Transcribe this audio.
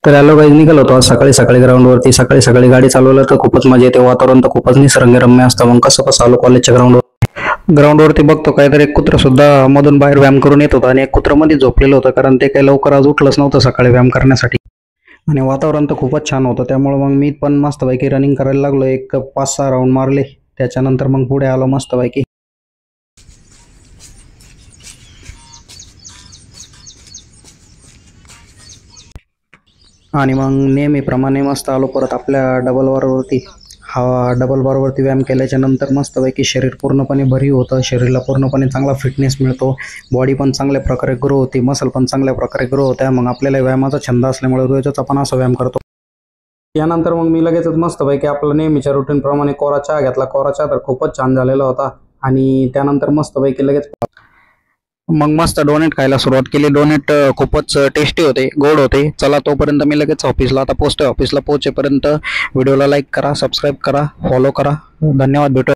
तर hello guys, निघालो होतो आज सकाळी सकाळी ग्राउंडवरती. सकाळी सकाळी गाडी चालवलं तर खूपच मजा येते. वातावरण तर खूपच निसर्गरम्य असतं. मग कसं आलो कॉलेजच्या ग्राउंडवरती बघतो काहीतरी एक कुत्र सुद्धा मधून बाहेर व्यायाम करून येत होता आणि एक कुत्र मध्ये झोपलेलं होतं, कारण ते काही लवकर आज उठलंच नव्हतं सकाळी व्यायाम करण्यासाठी. आणि वातावरण तर खूपच छान होतं, त्यामुळे मग मी पण मस्तपैकी रनिंग करायला लागलो. एक 5-6 राऊंड मारले. त्याच्यानंतर मग पुढे आलो मस्तपैकी. आणि मग नेहमीप्रमाणे मस्त आलो परत आपल्या डबल बारवरती. हा डबल बारवरती व्यायाम केल्याच्या नंतर मस्तपैकी शरीर पूर्णपणे भरीव होतं. शरीराला पूर्णपणे चांगला फिटनेस मिळतो. बॉडी पण चांगल्या प्रकारे ग्रो होती. मसल पण चांगल्या प्रकारे ग्रो होत्या. मग आपल्याला व्यायामाचा छंद असल्यामुळे रोजच आपण असा व्यायाम करतो. यानंतर मग मी लगेचच मस्तपैकी आपला नेहमीच्या रुटीनप्रमाणे कोरा चहा घेतला. कोरा चहा तर खूपच छान झालेला होता. आणि त्यानंतर मस्तपैकी लगेच मग मस्त डोनेट खायला सुरुवात केली. डोनेट खूपच टेस्टी होते, गोड होते. चला तोपर्यंत मी लगेच ऑफिसला आता पोहोचतोय. ऑफिसला पोहोचेपर्यंत व्हिडिओला लाईक करा, सबस्क्राईब करा, फॉलो करा. धन्यवाद. भेटू.